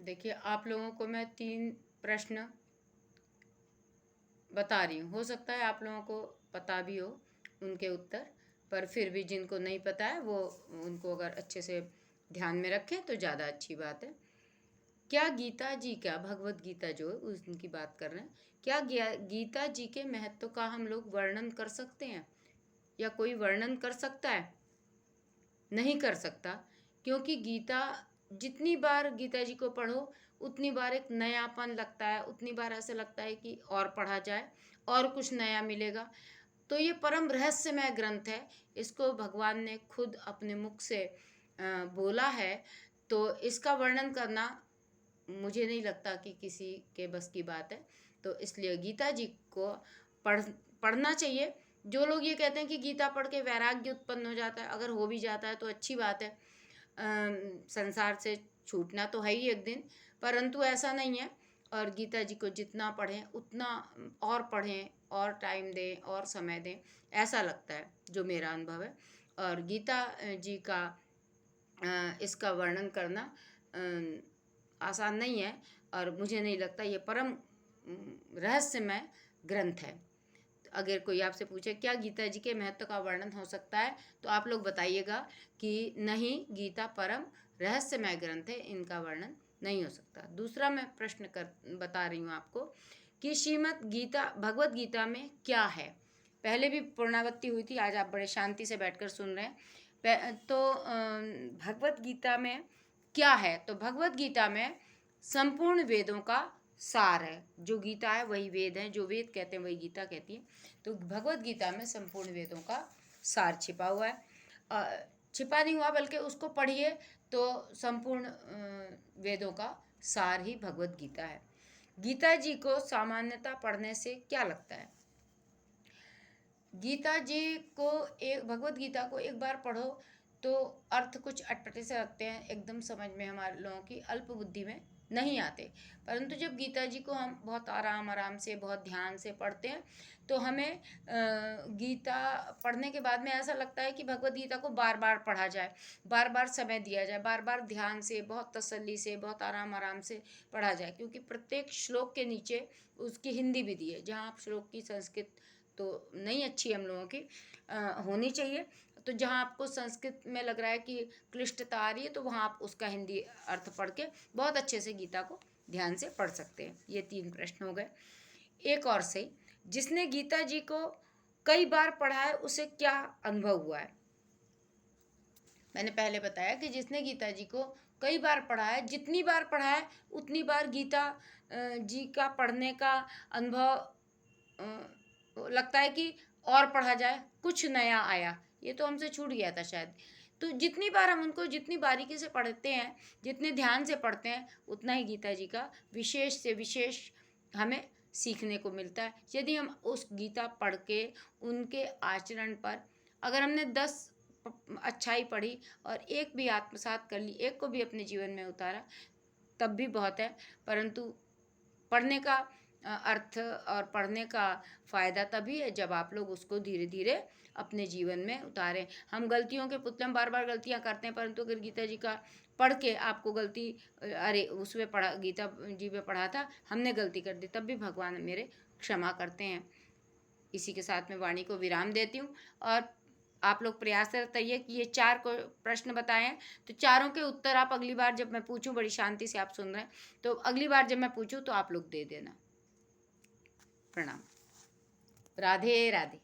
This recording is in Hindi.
देखिए, आप लोगों को मैं 3 प्रश्न बता रही हूँ। हो सकता है आप लोगों को पता भी हो उनके उत्तर, पर फिर भी जिनको नहीं पता है वो उनको अगर अच्छे से ध्यान में रखें तो ज़्यादा अच्छी बात है। क्या गीता जी का, भगवत गीता जो है उनकी बात कर रहे हैं, क्या गीता जी के महत्व का हम लोग वर्णन कर सकते हैं या कोई वर्णन कर सकता है? नहीं कर सकता, क्योंकि गीता, जितनी बार गीता जी को पढ़ो उतनी बार एक नयापन लगता है, उतनी बार ऐसा लगता है कि और पढ़ा जाए और कुछ नया मिलेगा। तो ये परम रहस्यमय ग्रंथ है। इसको भगवान ने खुद अपने मुख से बोला है, तो इसका वर्णन करना मुझे नहीं लगता कि किसी के बस की बात है। तो इसलिए गीता जी को पढ़ पढ़ना चाहिए। जो लोग ये कहते हैं कि गीता पढ़ के वैराग्य उत्पन्न हो जाता है, अगर हो भी जाता है तो अच्छी बात है। संसार से छूटना तो है ही एक दिन, परंतु ऐसा नहीं है। और गीता जी को जितना पढ़ें उतना और पढ़ें और टाइम दें और समय दें, ऐसा लगता है, जो मेरा अनुभव है। और गीता जी का इसका वर्णन करना आसान नहीं है, और मुझे नहीं लगता, ये परम रहस्यमय ग्रंथ है। अगर कोई आपसे पूछे क्या गीता जी के महत्व का वर्णन हो सकता है, तो आप लोग बताइएगा कि नहीं, गीता परम रहस्यमय ग्रंथ है, इनका वर्णन नहीं हो सकता। दूसरा मैं प्रश्न बता रही हूँ आपको कि श्रीमद् गीता, भगवत गीता में क्या है। पहले भी पूर्णावृत्ति हुई थी, आज आप बड़े शांति से बैठकर सुन रहे हैं। तो भगवत गीता में क्या है, तो भगवत गीता में संपूर्ण वेदों का सार है। जो गीता है वही वेद है, जो वेद कहते हैं वही गीता कहती है। तो भगवत गीता में संपूर्ण वेदों का सार छिपा हुआ है। छिपा नहीं हुआ, बल्कि उसको पढ़िए तो संपूर्ण वेदों का सार ही भगवत गीता है। गीता जी को सामान्यतः पढ़ने से क्या लगता है? गीता जी को, एक भगवत गीता को एक बार पढ़ो तो अर्थ कुछ अटपटे से लगते हैं, एकदम समझ में हमारे लोगों की अल्प बुद्धि में नहीं आते। परंतु जब गीता जी को हम बहुत आराम से, बहुत ध्यान से पढ़ते हैं, तो हमें गीता पढ़ने के बाद में ऐसा लगता है कि भगवत गीता को बार बार पढ़ा जाए, बार बार समय दिया जाए, बार बार ध्यान से, बहुत तसल्ली से, बहुत आराम से पढ़ा जाए। क्योंकि प्रत्येक श्लोक के नीचे उसकी हिंदी भी दी है। जहाँ आप श्लोक की संस्कृत तो नहीं अच्छी हम लोगों की होनी चाहिए, तो जहाँ आपको संस्कृत में लग रहा है कि क्लिष्टता आ रही है, तो वहाँ आप उसका हिंदी अर्थ पढ़ के बहुत अच्छे से गीता को ध्यान से पढ़ सकते हैं। ये 3 प्रश्न हो गए। एक और सही, जिसने गीता जी को कई बार पढ़ा है उसे क्या अनुभव हुआ है? मैंने पहले बताया कि जिसने गीता जी को कई बार पढ़ा है, जितनी बार पढ़ा है उतनी बार गीता जी का पढ़ने का अनुभव लगता है कि और पढ़ा जाए, कुछ नया आया, ये तो हमसे छूट गया था शायद। तो जितनी बार हम उनको, जितनी बारीकी से पढ़ते हैं, जितने ध्यान से पढ़ते हैं, उतना ही गीता जी का विशेष से विशेष हमें सीखने को मिलता है। यदि हम उस गीता पढ़ के उनके आचरण पर, अगर हमने 10 अच्छाई पढ़ी और एक भी आत्मसात कर ली, एक को भी अपने जीवन में उतारा, तब भी बहुत है। परंतु पढ़ने का अर्थ और पढ़ने का फ़ायदा तभी है जब आप लोग उसको धीरे धीरे अपने जीवन में उतारें। हम गलतियों के पुतले, हम बार बार गलतियां करते हैं, परंतु अगर गीता जी का पढ़ के आपको गलती, अरे उसमें पढ़ा, गीता जी में पढ़ा था, हमने गलती कर दी, तब भी भगवान मेरे क्षमा करते हैं। इसी के साथ मैं वाणी को विराम देती हूँ। और आप लोग प्रयासरत रहिए कि ये 4 को प्रश्न बताए हैं, तो चारों के उत्तर आप अगली बार जब मैं पूछूं, बड़ी शांति से आप सुन रहे हैं, तो अगली बार जब मैं पूछूं तो आप लोग दे देना। प्रणाम। राधे राधे।